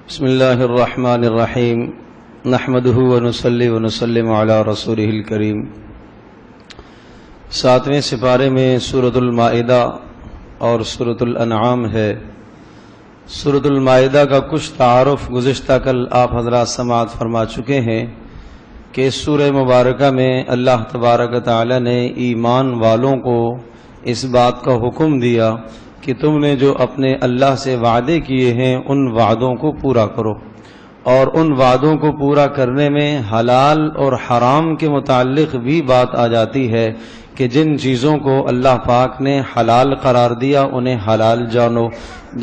بسم اللہ الرحمن الرحیم نحمدہ ونصلی ونسلم علی رسولہ الکریم۔ 7ویں سپارے میں سورۃ المائدہ اور سورۃ الانعام ہے۔ سورۃ المائدہ کا کچھ تعارف گزشتہ کل آپ حضرات سماعت فرما چکے ہیں کہ سورہ مبارکہ میں اللہ تبارک و تعالی نے ایمان والوں کو اس بات کا حکم دیا کہ تم نے جو اپنے اللہ سے وعدے کیے ہیں ان وعدوں کو پورا کرو، اور ان وعدوں کو پورا کرنے میں حلال اور حرام کے متعلق بھی بات آ جاتی ہے کہ جن چیزوں کو اللہ پاک نے حلال قرار دیا انہیں حلال جانو،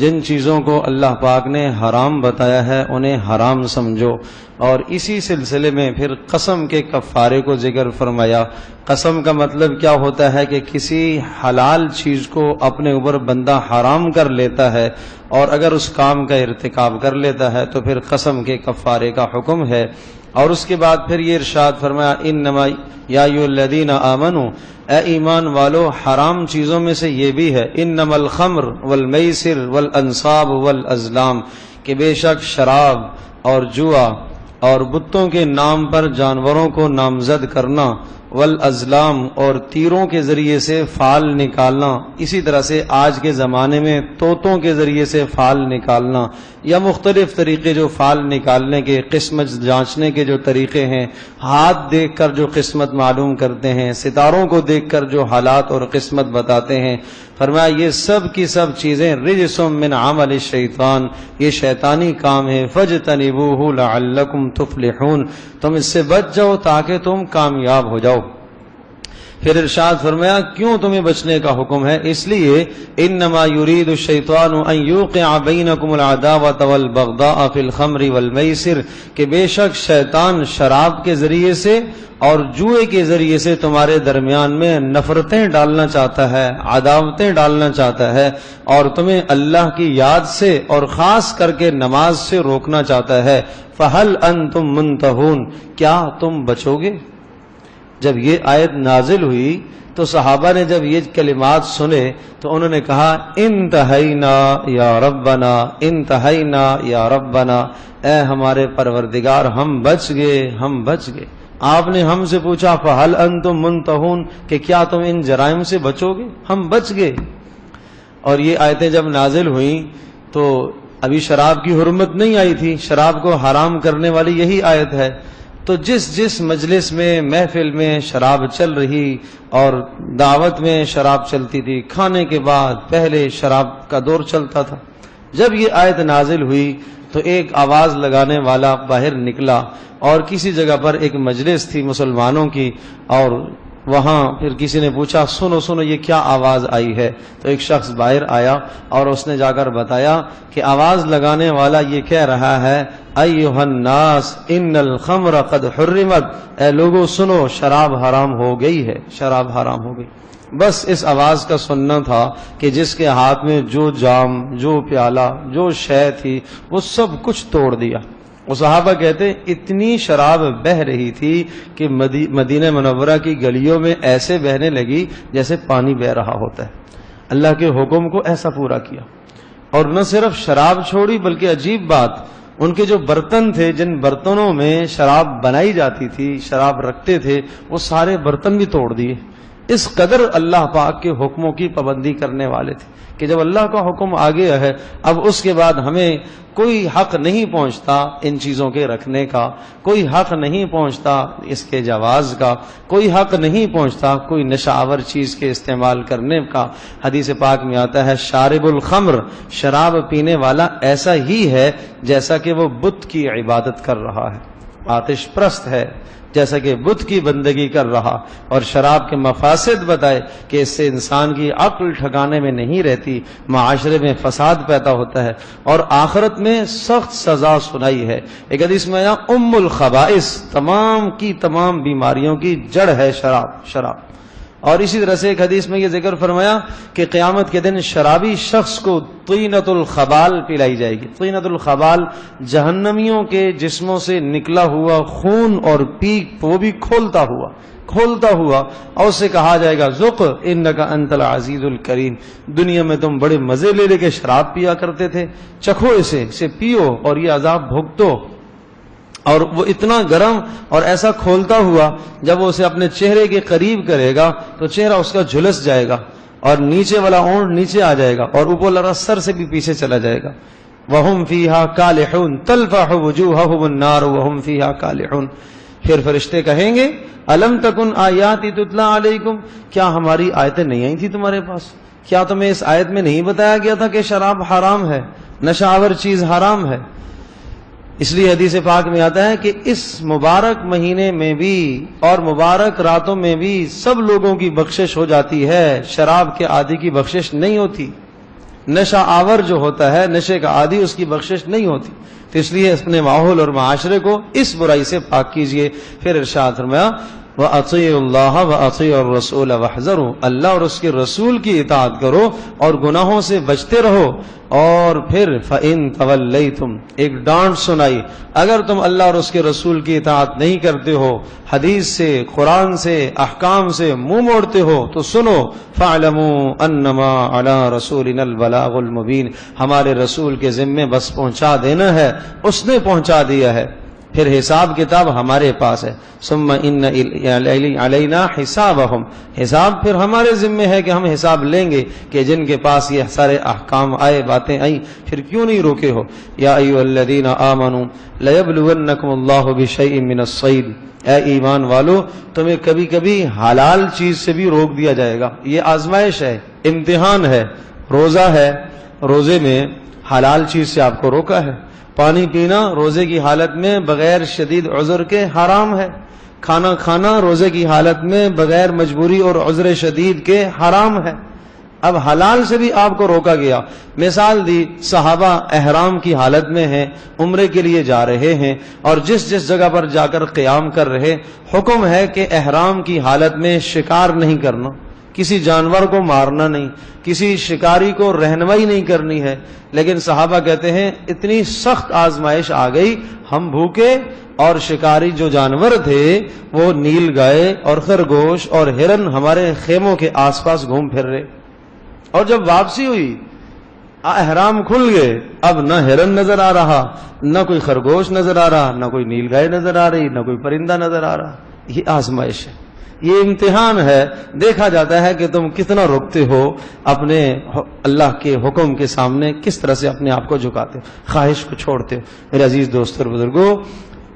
جن چیزوں کو اللہ پاک نے حرام بتایا ہے انہیں حرام سمجھو۔ اور اسی سلسلے میں پھر قسم کے کفارے کو ذکر فرمایا۔ قسم کا مطلب کیا ہوتا ہے کہ کسی حلال چیز کو اپنے اوپر بندہ حرام کر لیتا ہے اور اگر اس کام کا ارتکاب کر لیتا ہے تو پھر قسم کے کفارے کا حکم ہے۔ اور اس کے بعد پھر یہ ارشاد فرمایا انما یا ایھا الذین آمنوا، اے ایمان والو، حرام چیزوں میں سے یہ بھی ہے انما الخمر والمیسر والانصاب والازلام، کہ بے شک شراب اور جوا اور بتوں کے نام پر جانوروں کو نامزد کرنا، والازلام اور تیروں کے ذریعے سے فال نکالنا، اسی طرح سے آج کے زمانے میں طوطوں کے ذریعے سے فال نکالنا، یا مختلف طریقے جو فال نکالنے کے قسمت جانچنے کے جو طریقے ہیں، ہاتھ دیکھ کر جو قسمت معلوم کرتے ہیں، ستاروں کو دیکھ کر جو حالات اور قسمت بتاتے ہیں، فرمایا یہ سب کی سب چیزیں رجس من عمل الشیطان، یہ شیطانی کام ہے، فاجتنبوہ لعلکم تفلحون، تم اس سے بچ جاؤ تاکہ تم کامیاب ہو جاؤ۔ پھر ارشاد فرمایا کیوں تمہیں بچنے کا حکم ہے؟ اس لیے انما یرید الشیطان ان یوقع بینکم العداوۃ والبغضاء فی الخمر والمیسر، کہ بے شک شیطان شراب کے ذریعے سے اور جوئے کے ذریعے سے تمہارے درمیان میں نفرتیں ڈالنا چاہتا ہے، عداوتیں ڈالنا چاہتا ہے، اور تمہیں اللہ کی یاد سے اور خاص کر کے نماز سے روکنا چاہتا ہے۔ فہل انتم منتہون، کیا تم بچو گے؟ جب یہ آیت نازل ہوئی تو صحابہ نے جب یہ کلمات سنے تو انہوں نے کہا انتہینا یا ربنا، انتہینا یا ربنا، اے ہمارے پروردگار ہم بچ گئے، ہم بچ گئے۔ آپ نے ہم سے پوچھا فہل انتم منتہون، کہ کیا تم ان جرائم سے بچو گے؟ ہم بچ گئے۔ اور یہ آیتیں جب نازل ہوئیں تو ابھی شراب کی حرمت نہیں آئی تھی، شراب کو حرام کرنے والی یہی آیت ہے۔ تو جس مجلس میں، محفل میں شراب چل رہی اور دعوت میں شراب چلتی تھی، کھانے کے بعد پہلے شراب کا دور چلتا تھا، جب یہ آیت نازل ہوئی تو ایک آواز لگانے والا باہر نکلا، اور کسی جگہ پر ایک مجلس تھی مسلمانوں کی، اور وہاں پھر کسی نے پوچھا سنو سنو یہ کیا آواز آئی ہے؟ تو ایک شخص باہر آیا اور اس نے جا کر بتایا کہ آواز لگانے والا یہ کہہ رہا ہے ایھا الناس ان الخمر قد حرمت، اے لوگوں سنو شراب حرام ہو گئی ہے، شراب حرام ہو گئی۔ بس اس آواز کا سننا تھا کہ جس کے ہاتھ میں جو جام، جو پیالہ، جو شے تھی وہ سب کچھ توڑ دیا۔ وہ صحابہ کہتے اتنی شراب بہہ رہی تھی کہ مدینہ منورہ کی گلیوں میں ایسے بہنے لگی جیسے پانی بہہ رہا ہوتا ہے۔ اللہ کے حکم کو ایسا پورا کیا، اور نہ صرف شراب چھوڑی بلکہ عجیب بات، ان کے جو برتن تھے، جن برتنوں میں شراب بنائی جاتی تھی، شراب رکھتے تھے، وہ سارے برتن بھی توڑ دیے۔ اس قدر اللہ پاک کے حکموں کی پابندی کرنے والے تھے کہ جب اللہ کا حکم آ گیا ہے اب اس کے بعد ہمیں کوئی حق نہیں پہنچتا ان چیزوں کے رکھنے کا، کوئی حق نہیں پہنچتا اس کے جواز کا، کوئی حق نہیں پہنچتا کوئی نشہ آور چیز کے استعمال کرنے کا۔ حدیث پاک میں آتا ہے شارب الخمر، شراب پینے والا ایسا ہی ہے جیسا کہ وہ بت کی عبادت کر رہا ہے، آتش پرست ہے جیسا کہ بت کی بندگی کر رہا۔ اور شراب کے مفاسد بتائے کہ اس سے انسان کی عقل ٹھکانے میں نہیں رہتی، معاشرے میں فساد پیدا ہوتا ہے، اور آخرت میں سخت سزا سنائی ہے۔ ایک حدیث میں آیا ام الخبائث، تمام کی تمام بیماریوں کی جڑ ہے شراب۔ اور اسی طرح سے ایک حدیث میں یہ ذکر فرمایا کہ قیامت کے دن شرابی شخص کو طینۃ الخبال پلائی جائے گی۔ طینۃ الخبال جہنمیوں کے جسموں سے نکلا ہوا خون اور پیک، وہ بھی کھولتا ہوا، کھولتا ہوا، اور اسے کہا جائے گا ذق انک انت العزیز الکریم، دنیا میں تم بڑے مزے لے لے کے شراب پیا کرتے تھے، چکھو اسے پیو اور یہ عذاب بھگتو۔ اور وہ اتنا گرم اور ایسا کھولتا ہوا، جب وہ اسے اپنے چہرے کے قریب کرے گا تو چہرہ اس کا جھلس جائے گا اور نیچے والا اونٹ نیچے آ جائے گا اور اوپر والا سر سے بھی پیچھے چلا جائے گا۔ وَهُمْ فِيهَا كَالِحُونَ تَلْفَحُ وُجُوهَهُمُ النَّارُ وَهُمْ فِيهَا كَالِحُونَ۔ پھر فرشتے کہیں گے الم تکن آیاتی تتلا علیکم، کیا ہماری آیتیں نہیں آئی تھی تمہارے پاس؟ کیا تمہیں اس آیت میں نہیں بتایا گیا تھا کہ شراب حرام ہے، نشہ آور چیز حرام ہے؟ اس لیے حدیث پاک میں آتا ہے کہ اس مبارک مہینے میں بھی اور مبارک راتوں میں بھی سب لوگوں کی بخشش ہو جاتی ہے، شراب کے عادی کی بخشش نہیں ہوتی، نشہ آور جو ہوتا ہے نشے کا عادی اس کی بخشش نہیں ہوتی۔ تو اس لیے اپنے ماحول اور معاشرے کو اس برائی سے پاک کیجئے۔ پھر ارشاد فرمایا وَأَطِيعُوا اللَّهَ وَأَطِيعُوا الرَّسُولَ وَاحْذَرُوا، اللہ اور اس کے رسول کی اطاعت کرو اور گناہوں سے بچتے رہو۔ اور پھر فَإِن تَوَلَّيْتُمْ، ایک ڈانٹ سنائی، اگر تم اللہ اور اس کے رسول کی اطاعت نہیں کرتے ہو، حدیث سے قرآن سے احکام سے منہ موڑتے ہو تو سنو فَاعْلَمُوا أَنَّمَا عَلَىٰ رَسُولِنَا الْبَلَاغُ الْمُبِينُ، ہمارے رسول کے ذمے بس پہنچا دینا ہے، اس نے پہنچا دیا ہے، پھر حساب کتاب ہمارے پاس ہے۔ ثم ان علینا حسابہم، حساب پھر ہمارے ذمے ہے کہ ہم حساب لیں گے کہ جن کے پاس یہ سارے احکام آئے، باتیں آئیں، پھر کیوں نہیں روکے ہو؟ یا ایھا الذین آمنوا لیبلونکم اللہ بشیء من الصید، اے ایمان والو تمہیں کبھی کبھی حلال چیز سے بھی روک دیا جائے گا، یہ آزمائش ہے، امتحان ہے۔ روزہ ہے، روزے میں حلال چیز سے آپ کو روکا ہے، پانی پینا روزے کی حالت میں بغیر شدید عذر کے حرام ہے، کھانا کھانا روزے کی حالت میں بغیر مجبوری اور عذر شدید کے حرام ہے۔ اب حلال سے بھی آپ کو روکا گیا۔ مثال دی، صحابہ احرام کی حالت میں ہیں، عمرے کے لیے جا رہے ہیں، اور جس جگہ پر جا کر قیام کر رہے، حکم ہے کہ احرام کی حالت میں شکار نہیں کرنا، کسی جانور کو مارنا نہیں، کسی شکاری کو رہنمائی نہیں کرنی ہے۔ لیکن صحابہ کہتے ہیں اتنی سخت آزمائش آ گئی، ہم بھوکے اور شکاری جو جانور تھے وہ نیل گائے اور خرگوش اور ہرن ہمارے خیموں کے آس پاس گھوم پھر رہے، اور جب واپسی ہوئی احرام کھل گئے، اب نہ ہرن نظر آ رہا، نہ کوئی خرگوش نظر آ رہا، نہ کوئی نیل گائے نظر آ رہی، نہ کوئی پرندہ نظر آ رہا۔ یہ آزمائش ہے، یہ امتحان ہے، دیکھا جاتا ہے کہ تم کتنا رکتے ہو اپنے اللہ کے حکم کے سامنے، کس طرح سے اپنے آپ کو جھکاتے ہو، خواہش کو چھوڑتے ہو۔ میرے عزیز دوستو اور بزرگو،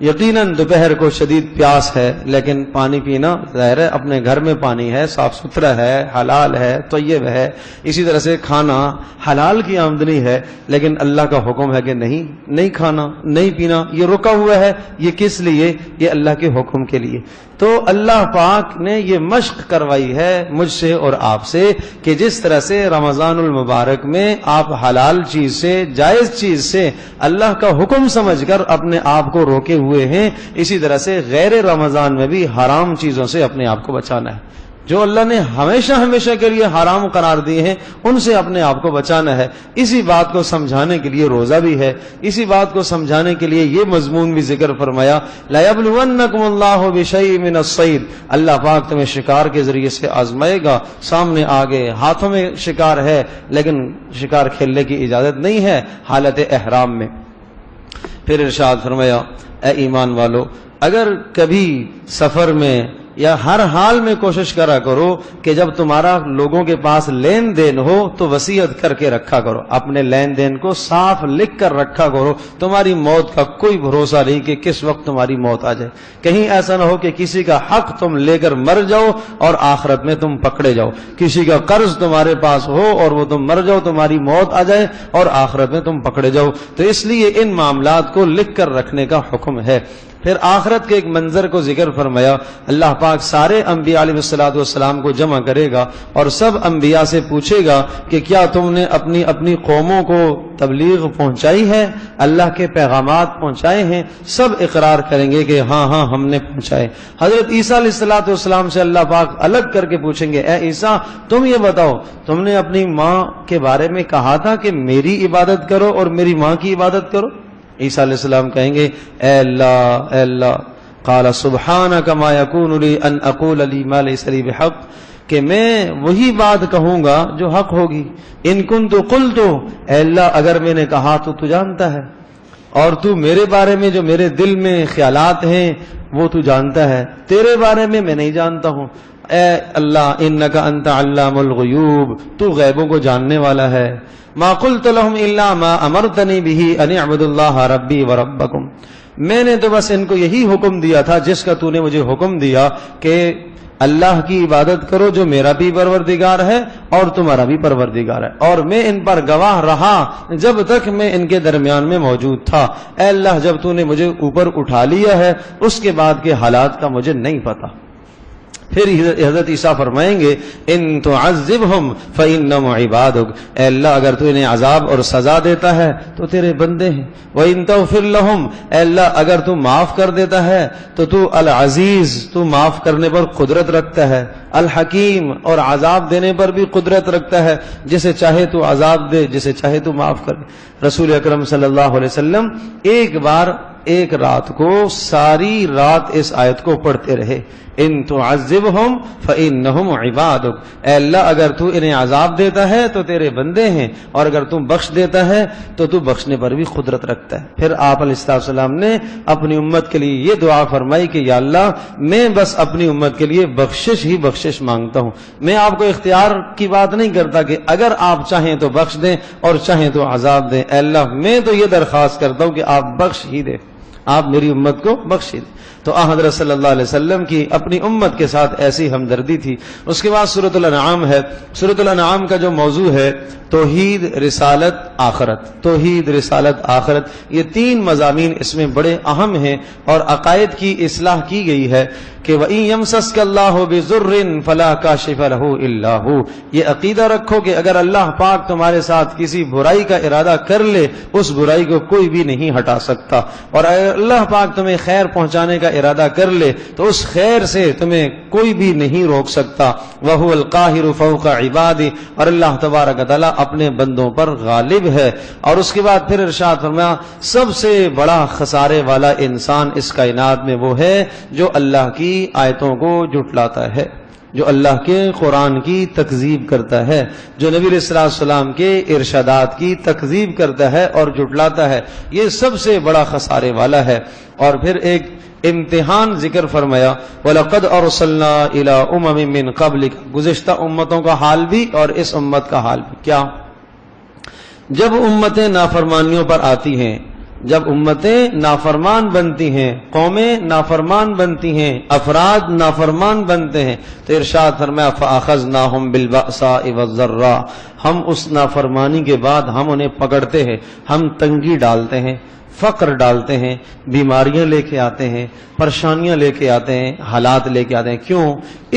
یقیناً دوپہر کو شدید پیاس ہے، لیکن پانی پینا ظاہر ہے اپنے گھر میں پانی ہے، صاف ستھرا ہے، حلال ہے، طیب ہے، اسی طرح سے کھانا حلال کی آمدنی ہے، لیکن اللہ کا حکم ہے کہ نہیں کھانا، نہیں پینا، یہ رکا ہوا ہے۔ یہ کس لیے؟ یہ اللہ کے حکم کے لیے۔ تو اللہ پاک نے یہ مشق کروائی ہے مجھ سے اور آپ سے کہ جس طرح سے رمضان المبارک میں آپ حلال چیز سے، جائز چیز سے اللہ کا حکم سمجھ کر اپنے آپ کو روکے ہوئے ہیں، اسی طرح سے غیر رمضان میں بھی حرام چیزوں سے اپنے آپ کو بچانا ہے۔ جو اللہ نے ہمیشہ ہمیشہ کے لیے حرام قرار دیے ہیں ان سے اپنے آپ کو بچانا ہے۔ اسی بات کو سمجھانے کے لیے روزہ بھی ہے، اسی بات کو سمجھانے کے لیے یہ مضمون بھی ذکر فرمایا لَيَبْلُوَنَّكُمُ اللَّهُ بِشَيْءٍ مِّنَ الصَّيْدِ، اللہ پاک تمہیں شکار کے ذریعے سے آزمائے گا۔ سامنے آگے ہاتھوں میں شکار ہے، لیکن شکار کھیلنے کی اجازت نہیں ہے حالت احرام میں۔ پھر ارشاد فرمایا اے ایمان والو، اگر کبھی سفر میں یا ہر حال میں کوشش کرا کرو کہ جب تمہارا لوگوں کے پاس لین دین ہو تو وصیت کر کے رکھا کرو، اپنے لین دین کو صاف لکھ کر رکھا کرو۔ تمہاری موت کا کوئی بھروسہ نہیں کہ کس وقت تمہاری موت آ جائے، کہیں ایسا نہ ہو کہ کسی کا حق تم لے کر مر جاؤ اور آخرت میں تم پکڑے جاؤ، کسی کا قرض تمہارے پاس ہو اور وہ تم مر جاؤ، تمہاری موت آ جائے اور آخرت میں تم پکڑے جاؤ۔ تو اس لیے ان معاملات کو لکھ کر رکھنے کا حکم ہے۔ پھر آخرت کے ایک منظر کو ذکر فرمایا، اللہ پاک سارے انبیاء علیہ السلام کو جمع کرے گا اور سب انبیاء سے پوچھے گا کہ کیا تم نے اپنی اپنی قوموں کو تبلیغ پہنچائی ہے، اللہ کے پیغامات پہنچائے ہیں؟ سب اقرار کریں گے کہ ہاں ہاں ہم نے پہنچائے۔ حضرت عیسیٰ علیہ السلام سے اللہ پاک الگ کر کے پوچھیں گے، اے عیسیٰ تم یہ بتاؤ، تم نے اپنی ماں کے بارے میں کہا تھا کہ میری عبادت کرو اور میری ماں کی عبادت کرو؟ عیسیٰ علیہ السلام کہیں گے اے اللہ قال سبحانک ما یکون لی ان اقول لی ما لیس لی بحق، کہ میں وہی بات کہوں گا جو حق ہوگی. ان کنت قلت، اے اللہ اگر میں نے کہا تو جانتا ہے، اور تو میرے بارے میں جو میرے دل میں خیالات ہیں وہ تو جانتا ہے، تیرے بارے میں نہیں جانتا ہوں. اے اللہ انک انت علام الغیوب، تو غیبوں کو جاننے والا ہے. ما قلت لهم الا ما امرتنی به ان اعبدوا اللہ ربی وربکم، میں نے تو بس ان کو یہی حکم دیا تھا جس کا تو نے مجھے حکم دیا کہ اللہ کی عبادت کرو جو میرا بھی پروردگار ہے اور تمہارا بھی پروردگار ہے، اور میں ان پر گواہ رہا جب تک میں ان کے درمیان میں موجود تھا. اے اللہ جب تو نے مجھے اوپر اٹھا لیا ہے اس کے بعد کے حالات کا مجھے نہیں پتا. پھر حضرت عیسیٰ فرمائیں گے ان تعذبہم فإنہم عبادک، اے اللہ اگر تو انہیں عذاب اور سزا دیتا ہے تو تیرے بندے ہیں. وإن تغفر لہم، اے اللہ اگر تو معاف کر دیتا ہے تو العزیز، تو معاف کرنے پر قدرت رکھتا ہے، الحکیم، اور عذاب دینے پر بھی قدرت رکھتا ہے، جسے چاہے تو عذاب دے، جسے چاہے تو معاف کر. رسول اکرم صلی اللہ علیہ وسلم ایک رات کو ساری رات اس آیت کو پڑھتے رہے، ان تعذبہم فإنہم عبادک، اے اللہ اگر تو انہیں عذاب دیتا ہے تو تیرے بندے ہیں، اور اگر تم بخش دیتا ہے تو بخشنے پر بھی قدرت رکھتا ہے. پھر آپ علیہ السلام نے اپنی امت کے لیے یہ دعا فرمائی کہ یا اللہ میں بس اپنی امت کے لیے بخشش ہی بخشش مانگتا ہوں، میں آپ کو اختیار کی بات نہیں کرتا کہ اگر آپ چاہیں تو بخش دیں اور چاہیں تو عذاب دیں. اے اللہ میں تو یہ درخواست کرتا ہوں کہ آپ بخش ہی دیں، آپ میری امت کو بخش دیں. تو حضرت صلی اللہ علیہ وسلم کی اپنی امت کے ساتھ ایسی ہمدردی تھی. اس کے بعد سورۃ الانعام ہے. سورۃ الانعام کا جو موضوع ہے توحید، رسالت، آخرت. توحید، رسالت، آخرت، یہ تین مضامین اس میں بڑے اہم ہیں، اور عقائد کی اصلاح کی گئی ہے کہ وَإِن يَمْسَسْكَ اللَّهُ بِضُرٍّ فَلَا كَاشِفَ لَهُ إِلَّا هُوَ، یہ عقیدہ رکھو کہ اگر اللہ پاک تمہارے ساتھ کسی برائی کا ارادہ کر لے اس برائی کو کوئی بھی نہیں ہٹا سکتا، اور اگر اللہ پاک تمہیں خیر پہنچانے کا ارادہ کر لے تو اس خیر سے تمہیں کوئی بھی نہیں روک سکتا. وَهُوَ الْقَاهِرُ فَوْقَ عِبَادِهِ، اور اللہ تبارک و تعالی اپنے بندوں پر غالب ہے. اور اس کے بعد پھر ارشاد فرمایا سب سے بڑا خسارے والا انسان اس کائنات میں وہ ہے جو اللہ کی آیتوں کو جھٹلاتا ہے، جو اللہ کے قرآن کی تکذیب کرتا ہے، جو نبی علیہ السلام کے ارشادات کی تکذیب کرتا ہے اور جھٹلاتا ہے، یہ سب سے بڑا خسارے والا ہے. اور پھر ایک امتحان ذکر فرمایا وَلَقَدْ أَرْسَلْنَا إِلَىٰ أُمَمٍ مِّن قَبْلِكَ، گزشتہ امتوں کا حال بھی اور اس امت کا حال بھی. کیا جب امتیں نافرمانیوں پر آتی ہیں، جب امتیں نافرمان بنتی ہیں، قومیں نافرمان بنتی ہیں، افراد نافرمان بنتے ہیں، تو ارشاد فرمایا فَأَخَذْنَاهُمْ بِالْبَأْسَاءِ وَالضَّرَّاءِ، ہم اس نافرمانی کے بعد ہم انہیں پکڑتے ہیں، ہم تنگی ڈالتے ہیں، فقر ڈالتے ہیں، بیماریاں لے کے آتے ہیں، پریشانیاں لے کے آتے ہیں، حالات لے کے آتے ہیں. کیوں؟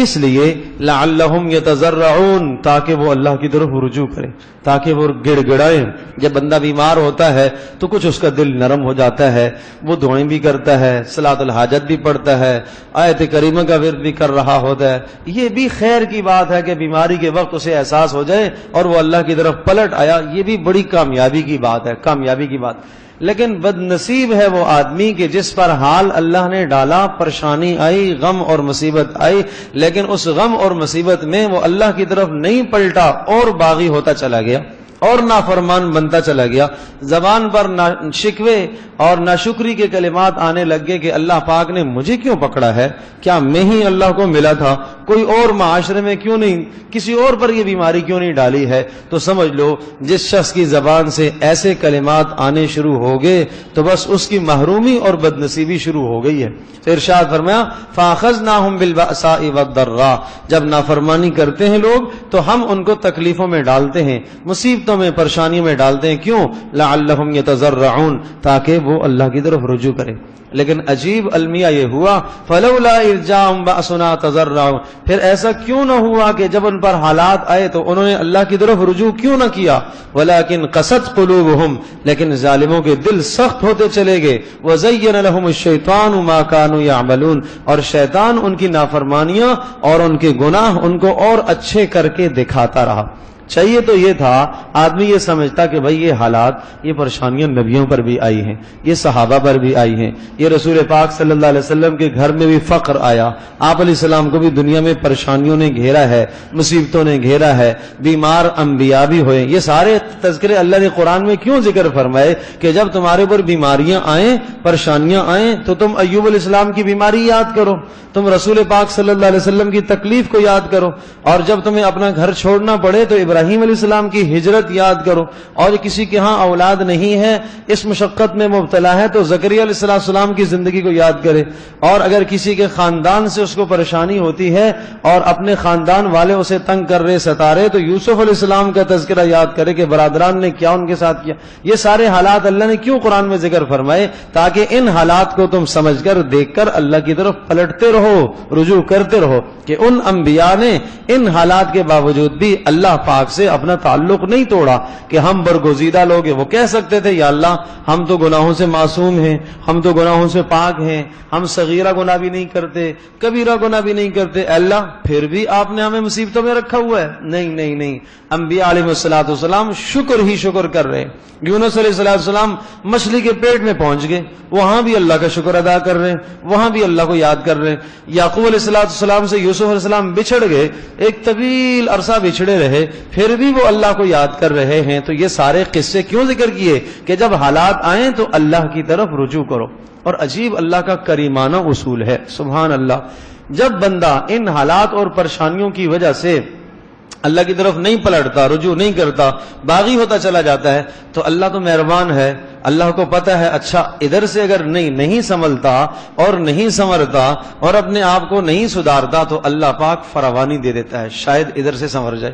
اس لیے لعلہم یتضرعون، تاکہ وہ اللہ کی طرف رجوع کریں، تاکہ وہ گڑ گڑائیں. جب بندہ بیمار ہوتا ہے تو کچھ اس کا دل نرم ہو جاتا ہے، وہ دعائیں بھی کرتا ہے، صلاۃ الحاجت بھی پڑھتا ہے، آیت کریمہ کا ورد بھی کر رہا ہوتا ہے. یہ بھی خیر کی بات ہے کہ بیماری کے وقت اسے احساس ہو جائے اور وہ اللہ کی طرف پلٹ آیا، یہ بھی بڑی کامیابی کی بات ہے، کامیابی کی بات. لیکن بد نصیب ہے وہ آدمی کہ جس پر حال اللہ نے ڈالا، پریشانی آئی، غم اور مصیبت آئی، لیکن اس غم اور مصیبت میں وہ اللہ کی طرف نہیں پلٹا اور باغی ہوتا چلا گیا اور نافرمان بنتا چلا گیا. زبان پر شکوے اور ناشکری کے کلمات آنے لگ گئے کہ اللہ پاک نے مجھے کیوں پکڑا ہے، کیا میں ہی اللہ کو ملا تھا، کوئی اور معاشرے میں کیوں نہیں، کسی اور پر یہ بیماری کیوں نہیں ڈالی ہے. تو سمجھ لو جس شخص کی زبان سے ایسے کلمات آنے شروع ہو گئے تو بس اس کی محرومی اور بدنصیبی شروع ہو گئی ہے. تو ارشاد فرمایا فَأَخَذْنَاهُمْ بِالْبَأْسَاءِ وَالضَّرَّاءِ، جب نافرمانی کرتے ہیں لوگ تو ہم ان کو تکلیفوں میں ڈالتے ہیں، مصیبتوں میں، پریشانیوں میں ڈالتے ہیں. کیوں؟ لعلہم یتضرعون، تاکہ وہ اللہ کی طرف رجوع کریں. لیکن عجیب المیہ یہ ہوا فلولا اذ جاءہم بأسنا تضرعوا، پھر ایسا کیوں نہ ہوا کہ جب ان پر حالات آئے تو انہوں نے اللہ کی طرف رجوع کیوں نہ کیا. ولکن قست قلوبہم، لیکن ظالموں کے دل سخت ہوتے چلے گئے. وزین لہم الشیطان ما کانوا یعملون، اور شیطان ان کی نافرمانیاں اور ان کے گناہ ان کو اور اچھے کر کے دکھاتا رہا. چاہیے تو یہ تھا آدمی یہ سمجھتا کہ بھئی یہ حالات، یہ پریشانیاں نبیوں پر بھی آئی ہیں، یہ صحابہ پر بھی آئی ہیں، یہ رسول پاک صلی اللہ علیہ وسلم کے گھر میں بھی فقر آیا، آپ علیہ السلام کو بھی دنیا میں پریشانیوں نے گھیرا ہے، مصیبتوں نے گھیرا ہے، بیمار انبیاء بھی ہوئے. یہ سارے تذکرے اللہ نے قرآن میں کیوں ذکر فرمائے کہ جب تمہارے اوپر بیماریاں آئیں، پریشانیاں آئیں تو تم ایوب علیہ السلام کی بیماری یاد کرو، تم رسول پاک صلی اللہ علیہ وسلم کی تکلیف کو یاد کرو، اور جب تمہیں اپنا گھر چھوڑنا پڑے تو ابراہیم علیہ السلام کی ہجرت یاد کرو، اور کسی کے ہاں اولاد نہیں ہے، اس مشقت میں مبتلا ہے تو زکریا علیہ السلام کی زندگی کو یاد کرے، اور اگر کسی کے خاندان سے اس کو پریشانی ہوتی ہے اور اپنے خاندان والے اسے تنگ کر رہے، ستا رہے، تو یوسف علیہ السلام کا تذکرہ یاد کرے کہ برادران نے کیا ان کے ساتھ کیا. یہ سارے حالات اللہ نے کیوں قرآن میں ذکر فرمائے؟ تاکہ ان حالات کو تم سمجھ کر دیکھ کر اللہ کی طرف پلٹتے رہو، رجوع کرتے رہو کہ ان انبیاء نے ان حالات کے باوجود بھی اللہ پاک سے اپنا تعلق نہیں توڑا کہ ہم برگزیدہ لوگ ہیں. وہ کہہ سکتے تھے یا اللہ ہم تو گناہوں سے معصوم ہیں، ہم تو گناہوں سے پاک ہیں، ہم صغیرہ گناہ بھی نہیں کرتے، کبیرہ گناہ بھی نہیں کرتے، اللہ پھر بھی آپ نے ہمیں مصیبتوں میں رکھا ہوا ہے. نہیں نہیں نہیں، انبیاء علیہ السلام شکر ہی شکر کر رہے. یونس علیہ السلام مچھلی کے پیٹ میں پہنچ گئے، وہاں بھی اللہ کا شکر ادا کر رہے ہیں، وہاں بھی اللہ کو یاد کر رہے ہیں. یعقوب علیہ السلام سے یوسف علیہ السلام بچھڑ گئے، ایک طویل عرصہ بچھڑے رہے، پھر بھی وہ اللہ کو یاد کر رہے ہیں. تو یہ سارے قصے کیوں ذکر کیے کہ جب حالات آئیں تو اللہ کی طرف رجوع کرو. اور عجیب اللہ کا کریمانہ اصول ہے، سبحان اللہ. جب بندہ ان حالات اور پریشانیوں کی وجہ سے اللہ کی طرف نہیں پلٹتا، رجوع نہیں کرتا، باغی ہوتا چلا جاتا ہے، تو اللہ تو مہربان ہے، اللہ کو پتہ ہے اچھا ادھر سے اگر نہیں سنبھلتا اور نہیں سنورتا اور اپنے آپ کو نہیں سدھارتا تو اللہ پاک فراوانی دے دیتا ہے، شاید ادھر سے سنور جائے.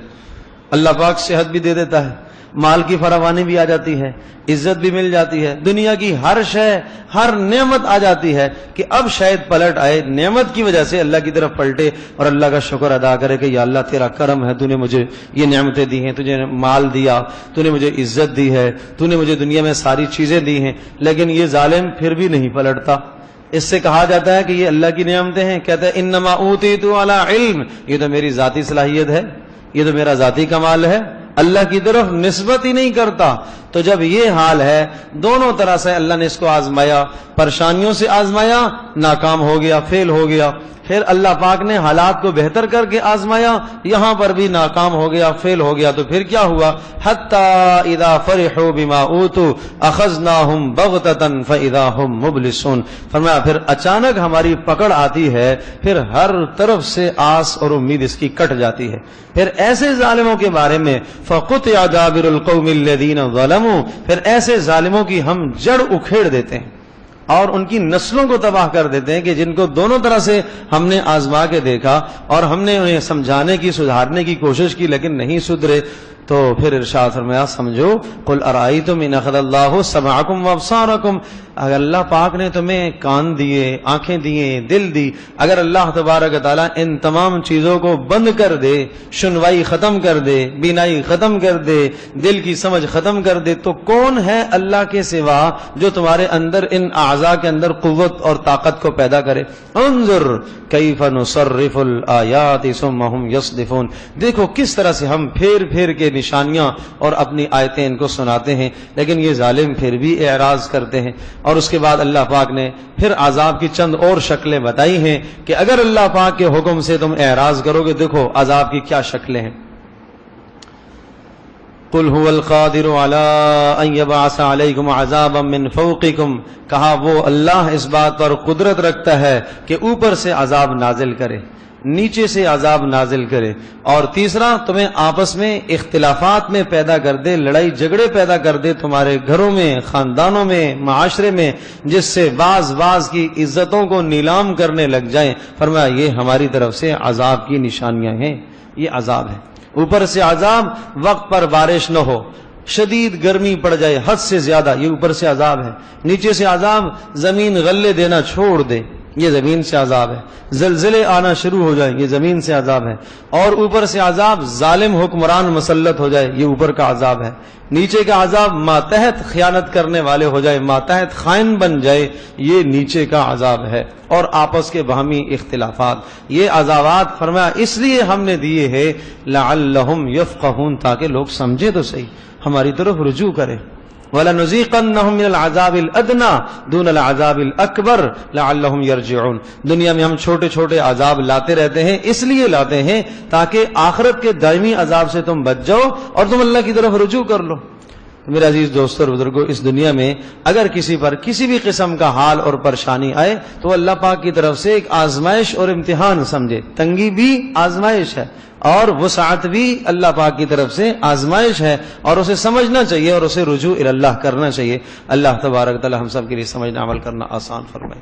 اللہ پاک صحت بھی دے دیتا ہے، مال کی فراوانی بھی آ جاتی ہے، عزت بھی مل جاتی ہے، دنیا کی ہر شے، ہر نعمت آ جاتی ہے کہ اب شاید پلٹ آئے، نعمت کی وجہ سے اللہ کی طرف پلٹے اور اللہ کا شکر ادا کرے کہ یا اللہ تیرا کرم ہے، تو نے مجھے یہ نعمتیں دی ہیں، تجھے مال دیا، تو نے مجھے عزت دی ہے، تو نے مجھے دنیا میں ساری چیزیں دی ہیں. لیکن یہ ظالم پھر بھی نہیں پلٹتا. اس سے کہا جاتا ہے کہ یہ اللہ کی نعمتیں ہیں، کہتا ہے انما اوتیت علی علم، یہ تو میری ذاتی صلاحیت ہے، یہ تو میرا ذاتی کمال ہے، اللہ کی طرف نسبت ہی نہیں کرتا. تو جب یہ حال ہے، دونوں طرح سے اللہ نے اس کو آزمایا، پریشانیوں سے آزمایا، ناکام ہو گیا، فیل ہو گیا، پھر اللہ پاک نے حالات کو بہتر کر کے آزمایا، یہاں پر بھی ناکام ہو گیا، فیل ہو گیا. تو پھر کیا ہوا؟ حتی اذا فرحوا بما اوتوا اخذناهم بغتة فاذا هم مبلسون. فرمایا پھر اچانک ہماری پکڑ آتی ہے، پھر ہر طرف سے آس اور امید اس کی کٹ جاتی ہے. پھر ایسے ظالموں کے بارے میں فقطع دابر القوم الذین ظلموا، پھر ایسے ظالموں کی ہم جڑ اکھیڑ دیتے ہیں اور ان کی نسلوں کو تباہ کر دیتے ہیں کہ جن کو دونوں طرح سے ہم نے آزما کے دیکھا اور ہم نے انہیں سمجھانے کی، سدھارنے کی کوشش کی لیکن نہیں سدھرے. تو پھر ارشاد فرمایا سمجھو قل ارائیتم ان اخذ اللہ سمعکم وابصارکم، اگر اللہ پاک نے تمہیں کان دیے، آنکھیں دیے، دل دی، اگر اللہ تبارک تعالیٰ ان تمام چیزوں کو بند کر دے، سنوائی ختم کر دے، بینائی ختم کر دے، دل کی سمجھ ختم کر دے، تو کون ہے اللہ کے سوا جو تمہارے اندر ان اعضاء کے اندر قوت اور طاقت کو پیدا کرے؟ انظر کیف نصرف الآیات ثم هم یصدفون، دیکھو کس طرح سے ہم پھیر پھیر کے نشانیاں اور اپنی آیتیں ان کو سناتے ہیں، لیکن یہ ظالم پھر بھی اعراض کرتے ہیں. اور اس کے بعد اللہ پاک نے پھر عذاب کی چند اور شکلیں بتائی ہیں کہ اگر اللہ پاک کے حکم سے تم اعراض کرو گے، دیکھو عذاب کی کیا شکلیں ہیں. قل هو القادر على ان يبعث عليكم عذابا من فوقكم، کہا وہ اللہ اس بات پر قدرت رکھتا ہے کہ اوپر سے عذاب نازل کرے، نیچے سے عذاب نازل کرے. اور تیسرا تمہیں آپس میں اختلافات میں پیدا کر دے، لڑائی جھگڑے پیدا کر دے تمہارے گھروں میں، خاندانوں میں، معاشرے میں، جس سے بعض کی عزتوں کو نیلام کرنے لگ جائیں. فرمایا یہ ہماری طرف سے عذاب کی نشانیاں ہیں، یہ عذاب ہے. اوپر سے عذاب، وقت پر بارش نہ ہو، شدید گرمی پڑ جائے حد سے زیادہ، یہ اوپر سے عذاب ہے. نیچے سے عذاب، زمین غلے دینا چھوڑ دے، یہ زمین سے عذاب ہے، زلزلے آنا شروع ہو جائیں یہ زمین سے عذاب ہے، اور اوپر سے عذاب ظالم حکمران مسلط ہو جائے یہ اوپر کا عذاب ہے، نیچے کا عذاب ماتحت خیانت کرنے والے ہو جائے، ماتحت خائن بن جائے یہ نیچے کا عذاب ہے، اور آپس کے باہمی اختلافات، یہ عذابات فرمایا اس لیے ہم نے دیے ہیں لعلہم یفقہون، تاکہ لوگ سمجھے تو صحیح، ہماری طرف رجوع کریں۔ وَلَنُذِيقَنَّهُم مِّنَ الْعَذَابِ الْأَدْنَىٰ دُونَ الْعَذَابِ الْأَكْبَرِ لَعَلَّهُمْ يَرْجِعُونَ۔ دنیا میں ہم چھوٹے چھوٹے عذاب لاتے رہتے ہیں، اس لیے لاتے ہیں تاکہ آخرت کے دائمی عذاب سے تم بچ جاؤ اور تم اللہ کی طرف رجوع کر لو۔ میرے عزیز دوستو اور بزرگوں، اس دنیا میں اگر کسی پر کسی بھی قسم کا حال اور پریشانی آئے تو اللہ پاک کی طرف سے ایک آزمائش اور امتحان سمجھے، تنگی بھی آزمائش ہے اور وسعت بھی اللہ پاک کی طرف سے آزمائش ہے، اور اسے سمجھنا چاہیے اور اسے رجوع الی اللہ کرنا چاہیے۔ اللہ تبارک تعالی ہم سب کے لیے سمجھنا عمل کرنا آسان فرمائے۔